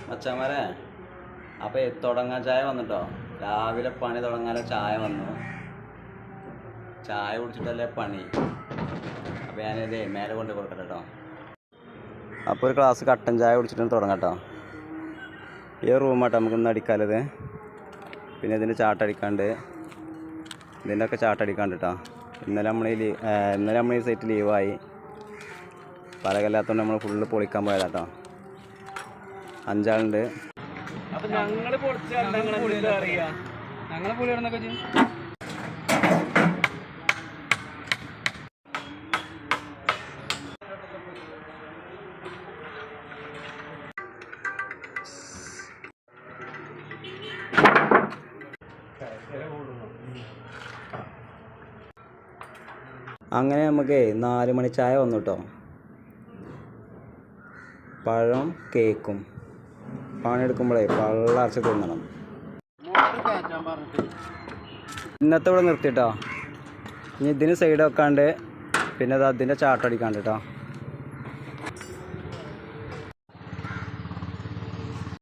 മച്ചാമാരെ അപ്പോൾ തുടങ്ങാൻ ചായ വന്നിട്ടോ. രാവിലെ പണി തുടങ്ങാൻ ചായ വന്നു. ചായ കുടിച്ചിട്ടല്ലേ പണി. അപ്പോൾ ഞാനിതേ മേലെ കൊണ്ട് കൊടുക്കട്ടെ കേട്ടോ. അപ്പോൾ ഒരു ഗ്ലാസ് കട്ടൻ ചായ കുടിച്ചിട്ട് തുടങ്ങാം കേട്ടോ. ഈ റൂമാട്ടോ നമുക്കൊന്ന് അടിക്കാലത്. പിന്നെ ഇതിൻ്റെ ചാട്ടടിക്കാണ്ട്, ഇതിൻ്റെ ഒക്കെ ചാട്ടടിക്കാണ്ട് കേട്ടോ. ഇന്നലെ നമ്മൾ ഈ സൈറ്റ് ലീവായി. പലകല്ലാത്തതുകൊണ്ട് നമ്മൾ ഫുള്ള് പൊളിക്കാൻ പോയതാട്ടോ. 5 ആളുണ്ട്. അപ്പം ഞങ്ങൾ അറിയാം ഞങ്ങളെ പോലെ ഇടുന്നൊക്കെ ചെയ്യും. അങ്ങനെ നമുക്ക് 4 മണി ചായ വന്നു കേട്ടോ. പഴം കേക്കും. പണിയെടുക്കുമ്പോഴേ പള്ളർച്ച തിന്നണം. ഇന്നത്തെ ഇവിടെ നിർത്തിട്ടോ. ഇനി ഇതിന് സൈഡ് വെക്കാണ്ട് പിന്നെ അത് അതിൻ്റെ ചാട്ടടിക്കാണ്ട് കേട്ടോ.